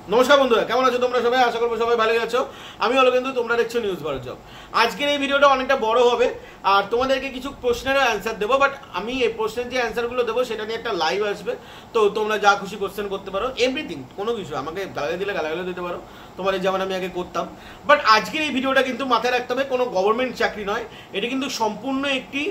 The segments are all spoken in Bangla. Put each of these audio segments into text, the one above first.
নমস্কার বন্ধুরা, কেমন আছো তোমরা সবাই? আশা করবো সবাই ভালো আছো। আমি হলো কিন্তু তোমরা দেখছো নিউজ ভারত জব। আজকের এই ভিডিওটা অনেকটা বড় হবে আর তোমাদেরকে কিছু প্রশ্নেরও অ্যান্সার দেবো, বাট আমি এই প্রশ্নের যে অ্যান্সারগুলো দেবো সেটা নিয়ে একটা লাইভ আসবে। তো তোমরা যা খুশি কোশ্চেন করতে পারো, এভরিথিং, কোনো কিছু আমাকে গালাগালি দিলে গালাগালি দিতে পারো, তোমাদের যেমন আমি আগে করতাম। বাট আজকের এই ভিডিওটা কিন্তু মাথায় রাখতে হবে, কোনো গভর্নমেন্ট চাকরি নয়, এটা কিন্তু সম্পূর্ণ একটি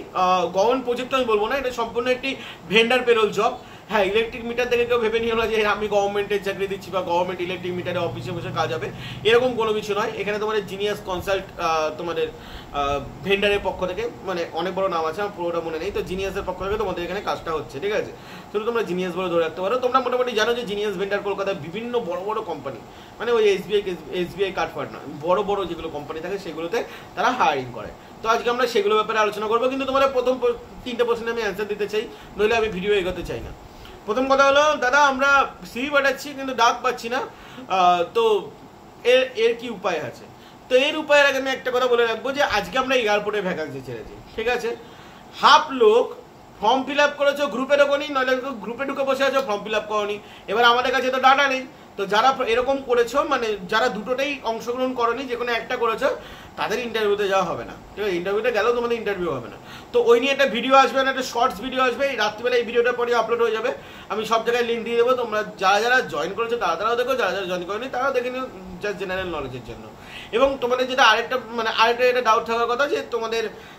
গভর্নমেন্ট প্রজেক্ট আমি বলবো না, এটা সম্পূর্ণ একটি ভেন্ডার পেরোল জব। হ্যাঁ, ইলেকট্রিক মিটার দেখে কেউ ভেবে নিও না যে আমি গভর্নমেন্টের চাকরি দিচ্ছি বা গভর্নমেন্ট ইলেকট্রিক মিটারে অফিসে বসে কাজ হবে, এরকম কোনো কিছু নয়। এখানে তোমাদের জিনিয়াস কনসাল্ট তোমাদের ভেন্ডারের পক্ষ থেকে, মানে অনেক বড় নাম আছে, আমার পুরোটা মনে নেই, তো জিনিয়াসের পক্ষ থেকে তোমাদের এখানে কাজটা হচ্ছে, ঠিক আছে? শুধু তোমরা জিনিয়াস বলে ধরে রাখতে পারো। তোমরা মোটামুটি জানো যে জিনিয়াস ভেন্ডার কলকাতায় বিভিন্ন বড় বড় কোম্পানি, মানে ওই এসবিআই কার্ডফার্ড না, বড় বড় যেগুলো কোম্পানি থাকে সেগুলোতে তারা হায়ারিং করে। তো আজকে আমরা সেগুলোর ব্যাপারে আলোচনা করবো, কিন্তু তোমাদের প্রথম 3টে প্রশ্নে আমি অ্যান্সার দিতে চাই, নইলে আমি ভিডিও এগোতে চাই না। প্রথম কথা হলো, দাদা আমরা সিভি পাঠাচ্ছি কিন্তু ডাক পাচ্ছি না, তো এর কি উপায় আছে? তো এর উপায়ের আগে আমি একটা কথা বলে রাখবো যে আজকে আমরা এয়ারপোর্টে ভ্যাকান্সি ছেড়েছি, ঠিক আছে? হাফ লোক ফর্ম ফিল আপ করেছো, গ্রুপে ঢোকোনি, নইলে গ্রুপে ঢুকে বসে আছো, ফর্ম ফিল আপ করোনি। এবার আমাদের কাছে তো ডাটা নেই, তো যারা এরকম করেছো, মানে যারা দুটোতেই অংশগ্রহণ করোনি, যে কোনো একটা করেছো, তাদের ইন্টারভিউতে যাওয়া হবে না, ঠিক আছে? ইন্টারভিউতে গেলেও তোমাদের ইন্টারভিউ হবে না। তো ওই নিয়ে একটা ভিডিও আসবে, না একটা শর্টস ভিডিও আসবে, এই রাত্রিবেলা এই ভিডিওটা পরে আপলোড হয়ে যাবে। আমি সব জায়গায় লিঙ্ক দিয়ে দেবো, তোমরা যারা যারা জয়েন করেছো তারাও দেখো, যারা যারা জয়েন করেনি তারাও দেখে নিও, জাস্ট জেনারেল নলেজের জন্য। এবং তোমাদের যেটা আরেকটা এটা ডাউট থাকার কথা যে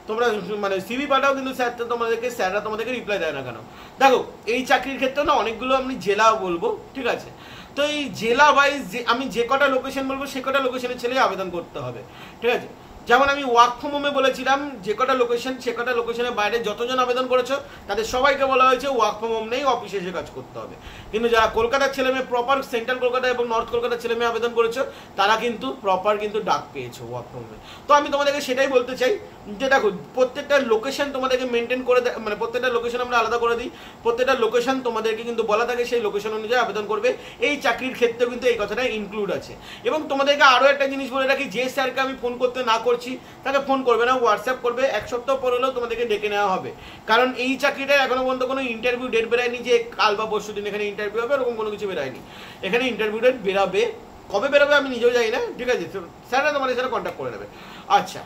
তোমরা মানে সিভি পাঠাও, কিন্তু স্যাররা তোমাদেরকে রিপ্লাই দেয় না কেন? দেখো, এই চাকরির ক্ষেত্রে না অনেকগুলো আমি জেলা বলবো, ঠিক আছে? তো এই জেলা ওয়াইজ আমি যে কটা লোকেশন বলবো সে কটা লোকেশনের ছেলে আবেদন করতে হবে, ঠিক আছে? যেমন আমি ওয়ার্ক ফ্রম হোমে বলেছিলাম, যে কটা লোকেশন সে কটা লোকেশনের বাইরে যতজন আবেদন করেছো তাদের সবাইকে বলা হয়েছে ওয়ার্ক ফ্রম হোম নেই, অফিসে এসে কাজ করতে হবে। কিন্তু যারা কলকাতার ছেলে মেয়ে, প্রপার সেন্ট্রাল কলকাতা এবং নর্থ কলকাতার ছেলে মেয়ে আবেদন করেছো, তারা কিন্তু প্রপার কিন্তু ডাক পেয়েছো ওয়ার্ক ফ্রম হোমে। তো আমি তোমাদেরকে সেটাই বলতে চাই যে দেখো, প্রত্যেকটা লোকেশন তোমাদেরকে মেনটেন করে, মানে প্রত্যেকটা লোকেশন আমরা আলাদা করে দিই, প্রত্যেকটা লোকেশন তোমাদেরকে কিন্তু বলা থাকে সেই লোকেশন অনুযায়ী আবেদন করবে। এই চাকরির ক্ষেত্রেও কিন্তু এই কথাটা ইনক্লুড আছে। এবং তোমাদেরকে আরও একটা জিনিস বলে রাখি, যে স্যারকে আমি ফোন করতে না করছি তাকে ফোন করবে না, হোয়াটসঅ্যাপ করবে, এক সপ্তাহ পর হলেও তোমাদেরকে ডেকে নেওয়া হবে। কারণ এই চাকরিটা এখনো পর্যন্ত কোনো ইন্টারভিউ ডেট বেরায়নি যে কাল বা পরশু দিন এখানে ইন্টারভিউ হবে, এরকম কোনো কিছু বেরায়নি। এখানে ইন্টারভিউ ডেট বেরাবে, কবে বেরোবে আমি নিজেও জানি না, ঠিক আছে? স্যাররা তোমাদের সাথে কন্ট্যাক্ট করে নেবে। আচ্ছা,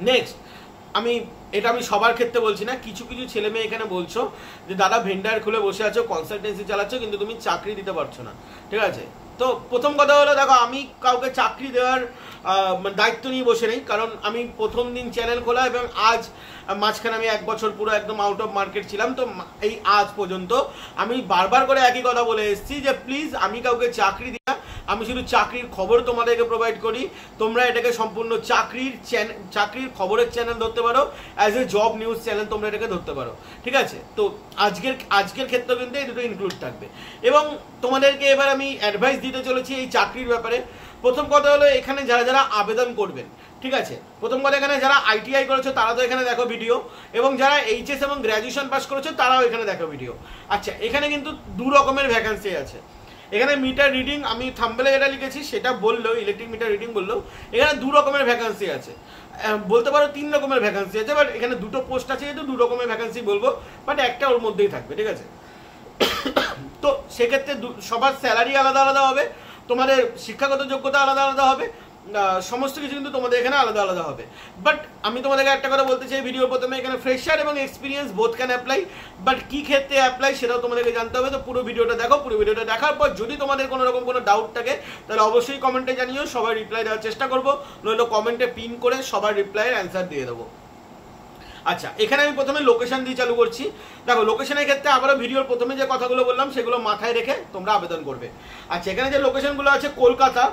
নেক্সট, আমি সবার ক্ষেত্রে বলছি না, কিছু কিছু ছেলে মেয়ে এখানে বলছো যে দাদা ভেন্ডার খুলে বসে আছো, কনসালটেন্সি চালাচ্ছ, কিন্তু তুমি চাকরি দিতে পারছো না, ঠিক আছে? তো প্রথম কথা হলো, দেখো আমি কাউকে চাকরি দেওয়ার দায়িত্ব নিয়ে বসে নেই, কারণ আমি প্রথম দিন চ্যানেল খোলা এবং আজ মাঝখানে আমি 1 বছর পুরো একদম আউট অফ মার্কেট ছিলাম। তো এই আজ পর্যন্ত আমি বারবার করে একই কথা বলে এসেছি যে প্লিজ আমি কাউকে চাকরি দিই না, আমি শুধু চাকরির খবর তোমাদেরকে প্রোভাইড করি। তোমরা এটাকে সম্পূর্ণ চাকরির খবরের চ্যানেল ধরতে পারো, as a job news channel তোমরা এটাকে ধরতে পারো, ঠিক আছে? তো আজকের ক্ষেত্রে কিন্তু এই দুটো ইনক্লুড থাকবে। এবং তোমাদেরকে এবার আমি অ্যাডভাইস দিতে চলেছি এই চাকরির ব্যাপারে। প্রথম কথা হলো, এখানে যারা যারা আবেদন করবেন, ঠিক আছে, প্রথম কথা এখানে যারা আইটিআই করেছো তারা তো এখানে দেখো ভিডিও, এবং যারা এইচএস এবং গ্র্যাজুয়েশন পাস করেছো তারাও এখানে দেখো ভিডিও। আচ্ছা, এখানে কিন্তু 2 রকমের ভ্যাকান্সি আছে। এখানে মিটার রিডিং, আমি থাম্বনেলে যেটা লিখেছি সেটা বললেও, ইলেকট্রিক মিটার রিডিং বললেও, এখানে 2 রকমের ভ্যাকান্সি আছে, বলতে পারো 3 রকমের ভ্যাকান্সি আছে, বাট এখানে 2টো পোস্ট আছে যেহেতু 2 রকমের ভ্যাকান্সি বলবো, বাট একটা ওর মধ্যেই থাকবে, ঠিক আছে? তো সেক্ষেত্রে সবার স্যালারি আলাদা আলাদা হবে, তোমাদের শিক্ষাগত যোগ্যতা আলাদা আলাদা হবে, সমস্ত কিছু কিন্তু তোমাদের এখানে আলাদা আলাদা হবে। বাট আমি তোমাদেরকে একটা কথা বলতে চাই ভিডিওর প্রথমে, এখানে ফ্রেশার এবং experience both can apply, but কি ক্ষেত্রে অ্যাপ্লাই সেটাও তোমাদেরকে জানতে হবে। তো পুরো ভিডিওটা দেখো, পুরো ভিডিওটা দেখার পর যদি তোমাদের কোনো রকম কোনো ডাউট থাকে তাহলে অবশ্যই কমেন্টে জানিও, সবার রিপ্লাই দেওয়ার চেষ্টা করবো, নইলে কমেন্টে পিন করে সবার রিপ্লাইয়ের অ্যান্সার দিয়ে দেবো। আচ্ছা, এখানে আমি প্রথমে লোকেশন দিয়ে চালু করছি। দেখো, লোকেশনের ক্ষেত্রে আবারও ভিডিওর প্রথমে যে কথাগুলো বললাম সেগুলো মাথায় রেখে তোমরা আবেদন করবে। আচ্ছা, এখানে যে লোকেশনগুলো আছে, কলকাতা,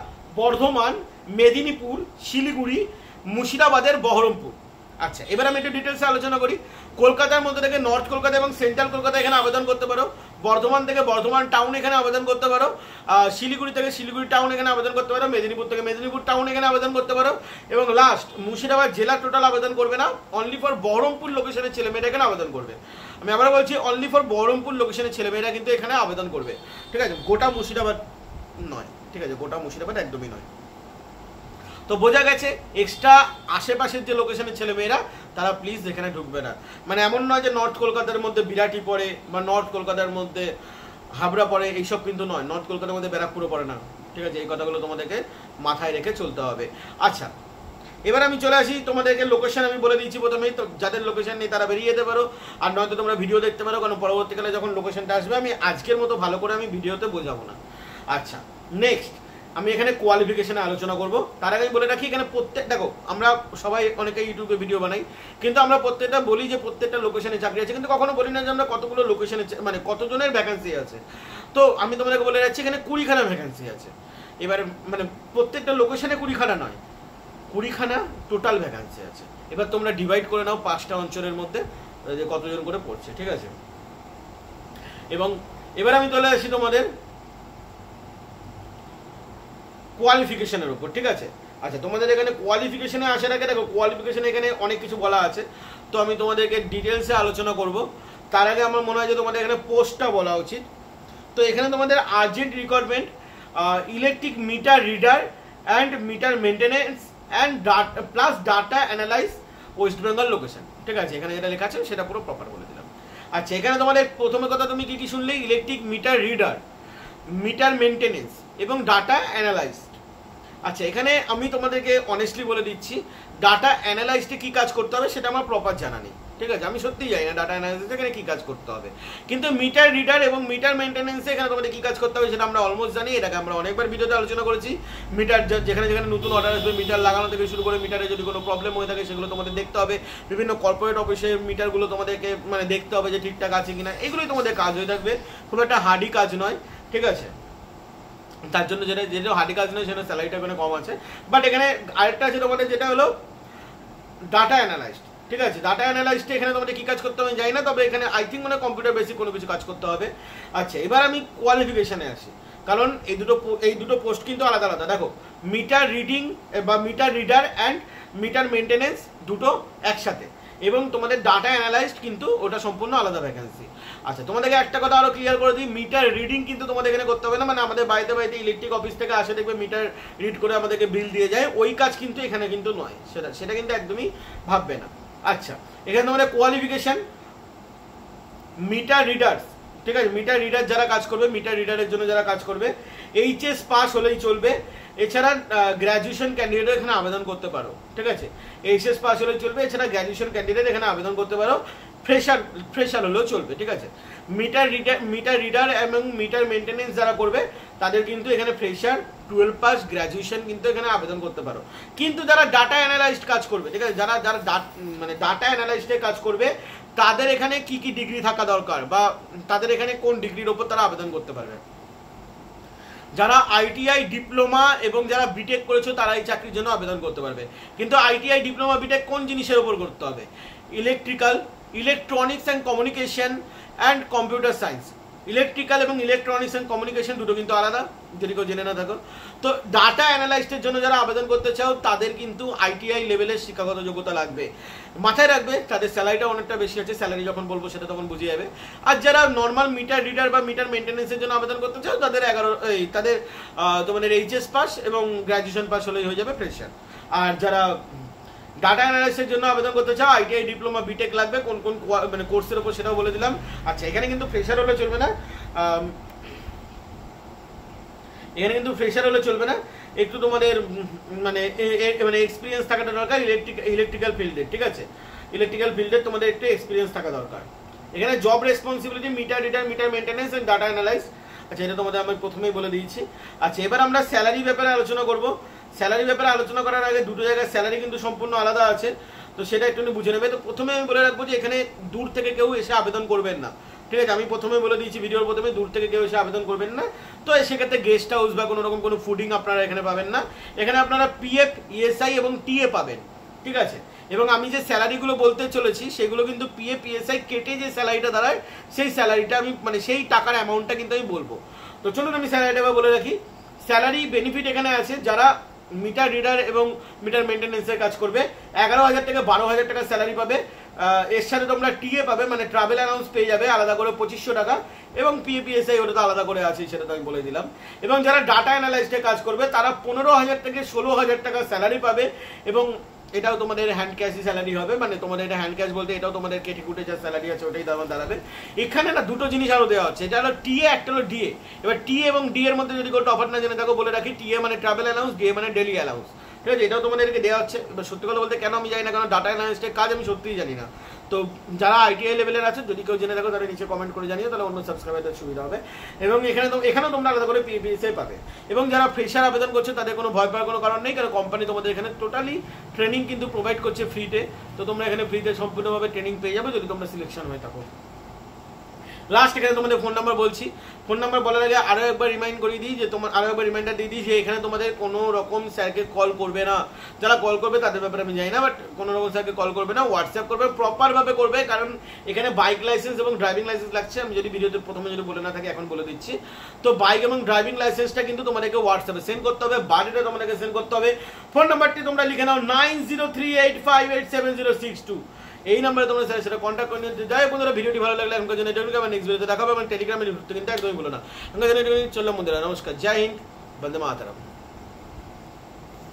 বর্ধমান, মেদিনীপুর, শিলিগুড়ি, মুর্শিদাবাদের, বহরমপুর। আচ্ছা, এবার আমি একটু ডিটেলসে আলোচনা করি। কলকাতার মধ্যে থেকে নর্থ কলকাতা এবং সেন্ট্রাল কলকাতা এখানে আবেদন করতে পারো, বর্ধমান থেকে বর্ধমান টাউন এখানে আবেদন করতে পারো, শিলিগুড়ি থেকে শিলিগুড়ি টাউন এখানে আবেদন করতে পারো, মেদিনীপুর থেকে মেদিনীপুর টাউন এখানে আবেদন করতে পারো, এবং লাস্ট মুর্শিদাবাদ জেলা টোটাল আবেদন করবে না, অনলি ফর বহরমপুর লোকেশনের ছেলেমেয়েরা এখানে আবেদন করবে। আমি আবার বলছি, অনলি ফর বহরমপুর লোকেশনের ছেলেমেয়েরা কিন্তু এখানে আবেদন করবে, ঠিক আছে? গোটা মুর্শিদাবাদ নয়, ঠিক আছে? গোটা মুর্শিদাবাদ একদমই নয়। তো বোঝা গেছে, এক্সট্রা আশেপাশের যে লোকেশনের ছেলেমেয়েরা তারা প্লিজ এখানে ঢুকবে না। মানে এমন নয় যে নর্থ কলকাতার মধ্যে বিরাটি পড়ে বা নর্থ কলকাতার মধ্যে হাবড়া পড়ে, এইসব কিন্তু নয়। নর্থ কলকাতার মধ্যে ব্যারাকপুরও পড়ে না, ঠিক আছে? এই কথাগুলো তোমাদেরকে মাথায় রেখে চলতে হবে। আচ্ছা, এবার আমি চলে আসি তোমাদেরকে লোকেশন আমি বলে দিচ্ছি প্রথমেই, তো যাদের লোকেশন নেই তারা বেরিয়ে যেতে পারো, আর নয়তো তোমরা ভিডিও দেখতে পারো, কারণ পরবর্তীকালে যখন লোকেশনটা আসবে আমি আজকের মতো ভালো করে আমি ভিডিওতে বোঝাবো না। আচ্ছা, নেক্সট আমি এখানে কোয়ালিফিকেশনে আলোচনা করব। তার আগে বলে রাখি, এখানে দেখো আমরা সবাই অনেকে ইউটিউবে ভিডিও বানাই, কিন্তু আমরা প্রত্যেকটা বলি যে প্রত্যেকটা লোকেশনে চাকরি আছে, কিন্তু কখনো বলি না যে আমরা কতগুলো লোকেশনে মানে কতজনের ভ্যাকেন্সি আছে। তো আমি তোমাদেরকে বলে রাখছি এখানে 20খানা ভ্যাকেন্সি আছে। এবার মানে প্রত্যেকটা লোকেশনে 20খানা নয়, 20খানা টোটাল ভ্যাকেন্সি আছে। এবার তোমরা ডিভাইড করে নাও 5টা অঞ্চলের মধ্যে যে কতজন করে পড়ছে, ঠিক আছে? এবং এবার আমি চলে আসি তোমাদের কোয়ালিফিকেশনের উপর, ঠিক আছে? আচ্ছা, তোমাদের এখানে কোয়ালিফিকেশনে আসার আগে দেখো, কোয়ালিফিকেশনে এখানে অনেক কিছু বলা আছে, তো আমি তোমাদেরকে ডিটেলসে আলোচনা করব। তার আগে আমার মনে হয় যে তোমাদের এখানে পোস্টটা বলা উচিত। তো এখানে তোমাদের urgent requirement electric meter reader and meter maintenance and plus data analyse West Bengal location, ঠিক আছে? এখানে যেটা লেখা আছে সেটা পুরো প্রপার বলে দিলাম। আচ্ছা, এখানে তোমাদের প্রথমে কথা তুমি কি কি শুনলে? Electric meter reader, meter maintenance এবং ডাটা অ্যানালাইজ। আচ্ছা, এখানে আমি তোমাদেরকে অনেস্টলি বলে দিচ্ছি, ডাটা অ্যানালাইজে কি কাজ করতে হবে সেটা আমার প্রপার জানা নেই, ঠিক আছে? আমি সত্যিই জানি না ডাটা অ্যানালাইসিসে এখানে কি কাজ করতে হবে, কিন্তু মিটার রিডার এবং মিটার মেনটেনেন্সে এখানে তোমাদের কি কাজ করতে হবে সেটা আমরা অলমোস্ট জানি। এটাকে আমরা অনেকবার ভিডিওতে আলোচনা করেছি। মিটার যেখানে যেখানে নতুন অর্ডার আসবে, মিটার লাগানো থেকে শুরু করে মিটারে যদি কোনো প্রবলেম হয়ে থাকে সেগুলো তোমাদের দেখতে হবে। বিভিন্ন কর্পোরেট অফিসে মিটারগুলো তোমাদেরকে মানে দেখতে হবে যে ঠিকঠাক আছে কিনা, এগুলোই তোমাদের কাজ হয়ে থাকবে। খুব একটা হার্ডি কাজ নয়, ঠিক আছে? তার জন্য যেটা হার্ডি কাজ নয় সেটা স্যালারিটা এখানে কম আছে। বাট এখানে আরেকটা আছে তোমাদের, যেটা হলো ডাটা অ্যানালাইস্ট, ঠিক আছে? ডাটা অ্যানালাইস্টে এখানে তোমাদের কি কাজ করতে হবে জানি না, তবে এখানে আই থিঙ্ক মানে কম্পিউটার বেসিক কোনো কিছু কাজ করতে হবে। আচ্ছা, এবার আমি কোয়ালিফিকেশনে আসি, কারণ এই দুটো পোস্ট কিন্তু আলাদা আলাদা। দেখো, মিটার রিডিং বা meter reader and meter maintenance দুটো একসাথে, এবং তোমাদের ডাটা অ্যানালাইস্ট কিন্তু ওটা সম্পূর্ণ আলাদা ভ্যাকেন্সি। আচ্ছা, তোমাদেরকে একটা কথা আরো ক্লিয়ার করে দিই, মিটার রিডিং কিন্তু তোমাদের এখানে করতে হবে না। মানে আমাদের বাড়িতে বাড়িতে ইলেকট্রিক অফিস থেকে আসে দেখবে মিটার রিড করে আমাদেরকে বিল দিয়ে যায়, ওই কাজ কিন্তু এখানে কিন্তু নয়, সেটা কিন্তু একদমই ভাববে না। আচ্ছা, এখানে তোমাদের কোয়ালিফিকেশন মিটার রিডার্স, ঠিক আছে? মিটার রিডার যারা কাজ করবে, মিটার রিডারের জন্য যারা কাজ করবে এইচএস পাস হলেই চলবে। এছাড়া গ্র্যাজুয়েশন ক্যান্ডিডেট এখানে আবেদন করতে পারো, ঠিক আছে? এইচএস পাস হলেই চলবে। এছাড়া গ্র্যাজুয়েশন ক্যান্ডিডেট এখানে আবেদন করতে পারো, ফ্রেশার হলেও চলবে, ঠিক আছে? মিটার রিডার এবং মিটার মেনটেনেন্স যারা করবে তাদের কিন্তু এখানে ফ্রেশার, 12 পাস, গ্র্যাজুয়েশন কিন্তু এখানে আবেদন করতে পারো। কিন্তু যারা ডাটা অ্যানালাইস্ট কাজ করবে, ঠিক আছে, যারা মানে ডাটা অ্যানালাইস্টে কাজ করবে তাদের এখানে কি কি ডিগ্রি থাকা দরকার, বা তাদের এখানে কোন ডিগ্রির ওপর তারা আবেদন করতে পারবে? যারা আইটিআই ডিপ্লোমা এবং যারা বিটেক করেছো তারা এই চাকরির জন্য আবেদন করতে পারবে। কিন্তু আইটিআই ডিপ্লোমা বিটেক কোন জিনিসের উপর করতে হবে? Electrical, electronics and communication and computer science. Electrical এবং ইলেকট্রনিক্স অ্যান্ড কমিউনিকেশন দুটো কিন্তু আলাদা, যদি কেউ জেনে না থাকো। তো ডাটা অ্যানালাইস্টের জন্য যারা আবেদন করতে চাও তাদের কিন্তু আইটিআই লেভেলের শিক্ষাগত যোগ্যতা লাগবে। মাথায় রাখবে তাদের স্যালারিটা অনেকটা বেশি আছে, স্যালারি যখন বলবো সেটা তখন বুঝে যাবে। আর যারা নর্মাল মিটার রিডার বা মিটার মেনটেনেন্সের জন্য আবেদন করতে চাও তাদের তোমাদের এইচএস পাস এবং গ্র্যাজুয়েশন পাস হলেই হয়ে যাবে, ফ্রেশার। আর যারা ডাটা অ্যানালাইসিসের জন্য আবেদন করতে চাও আইটিআই ডিপ্লোমা বিটেক লাগবে, কোন কোন মানে কোর্সের উপর সেটাও বলে দিলাম। আচ্ছা, এখানে কিন্তু ফ্রেশার হলে চলবে না, এখানে কিন্তু ফ্রেশার হলে চলবে না, একটু তোমাদের মানে এক্সপিরিয়েন্স থাকাটা দরকার ইলেকট্রিক্যাল ফিল্ডে, ঠিক আছে? ইলেকট্রিক্যাল ফিল্ডে তোমাদের একটু এক্সপিরিয়েন্স থাকা দরকার। এখানে job responsibility meter reader, meter maintenance and data analyse. আচ্ছা, এটা তোমাদের আমি প্রথমেই বলে দিয়েছি। আচ্ছা, এবার আমরা স্যালারি ব্যাপারে আলোচনা করব। স্যালারি ব্যাপারে আলোচনা করার আগে দুটো জায়গায় স্যালারি কিন্তু সম্পূর্ণ আলাদা আছে, তো সেটা একটু বুঝে নেবে। তো প্রথমে আমি বলে রাখবো যে এখানে দূর থেকে কেউ এসে আবেদন করবেন না, ঠিক আছে? আমি প্রথমে বলে দিয়েছি ভিডিওর প্রথমে, দূর থেকে কেউ এসে আবেদন করবেন না। তো সেক্ষেত্রে গেস্ট হাউস বা কোনো রকম কোনো ফুডিং আপনারা এখানে পাবেন না। এখানে আপনারা পিএফ, ইএসআই এবং টিএ পাবেন, ঠিক আছে? এবং আমি যে স্যালারিগুলো বলতে চলেছি সেগুলো কিন্তু পিএফ, ইএসআই কেটে যে স্যালারিটা দাঁড়ায় সেই স্যালারিটা আমি মানে সেই টাকার অ্যামাউন্টটা কিন্তু আমি বলবো। তো চলুন আমি স্যালারিটা এবার বলে রাখি। স্যালারি বেনিফিট এখানে আছে, যারা মিটার রিডার এবং মিটার মেনটেনেন্সের কাজ করবে 11,000 থেকে 12,000 টাকা স্যালারি পাবে। এর সাথে তোমরা টিএ পাবে, মানে ট্রাভেল অ্যালাউন্স পেয়ে যাবে আলাদা করে 2500 টাকা, এবং পিএপিএসআই ওটা তো আলাদা করে আছে, সেটা তো আমি বলে দিলাম। এবং যারা ডাটা অ্যানালাইস্টে কাজ করবে তারা 15,000 থেকে 16,000 টাকা স্যালারি পাবে, এবং এটাও তোমাদের হ্যান্ড ক্যাশই স্যালারি হবে, মানে তোমাদের এটা হ্যান্ড ক্যাশ বলতে এটাও তোমাদের কেটিকুটে যা স্যালারি আছে ওটাই দাঁড়াবে। এখানে না দুটো জিনিস আরও দেওয়া হচ্ছে, এটা হলো টিএ, একটা হলো ডিএ। এবার টিএ এবং ডি এর মধ্যে যদি কোনো তফাৎ না জেনে থাকো বলে রাখি, টিএ মানে ট্রাভেল অ্যালাউন্স, ডিএ মানে ডেলি অ্যালাউন্স, ঠিক আছে? এটাও তোমাদেরকে দেওয়া হচ্ছে। এবার সত্যি কথা বলতে কেন আমি জানি না, কারণ ডাটা অ্যানালিস্টের কাজ আমি সত্যিই জানি না। তো যারা আইটিআই লেভেলের আছে যদি কেউ জেনে থাকো তারা নিচে কমেন্ট করে জানিও, তাহলে অন্য সাবস্ক্রাইবারদের সুবিধা হবে। এবং এখানেও তোমরা আলাদা করে পিএসএ পাবে। এবং যারা ফ্রেশার আবেদন করছে তাদের কোনো ভয় পাওয়ার কোনো কারণ নেই, কারণ কোম্পানি তোমাদের এখানে টোটালি ট্রেনিং কিন্তু প্রোভাইড করছে ফ্রিতে। তো তোমরা এখানে ফ্রিতে সম্পূর্ণভাবে ট্রেনিং পেয়ে যাবে যদি তোমরা সিলেকশন হয়ে থাকো। লাস্ট এখানে তোমাদের ফোন নাম্বার বলছি। ফোন নাম্বার বলার আগে আরও একবার রিমাইন্ড করিয়ে দিই যে রিমাইন্ডার দিয়ে দিই যে এখানে তোমাদের কোনো রকম স্যারকে কল করবে না। যারা কল করবে তাদের ব্যাপারে আমি জানি না, বাট কোনো রকম স্যারকে কল করবে না, হোয়াটসঅ্যাপ করবে, প্রপারভাবে করবে, কারণ এখানে বাইক লাইসেন্স এবং ড্রাইভিং লাইসেন্স লাগছে। আমি যদি ভিডিওতে প্রথমে যদি বলে না থাকি এখন বলে দিচ্ছি। তো বাইক এবং ড্রাইভিং লাইসেন্সটা কিন্তু তোমাদেরকে হোয়াটসঅ্যাপে সেন্ড করতে হবে, বাড়িটা তোমাদেরকে সেন্ড করতে হবে। ফোন নাম্বারটি তোমরা লিখে নাও 9038587062। এই নাম্বারে তোমরা স্যারের সাথে কন্ট্যাক্ট করে নিতে। যাই বন্ধুরা, ভিডিওটি ভালো লাগলে এখনকার জন্য এটুকুই। আমার নেক্সট ভিডিওতে দেখা হবে এবং টেলিগ্রামে ঢুকতে কিন্তু একদমই ভুলো না। এখনকার জন্য চললাম বন্ধুরা, নমস্কার, জয় হিন্দ, বন্দে মাতরম।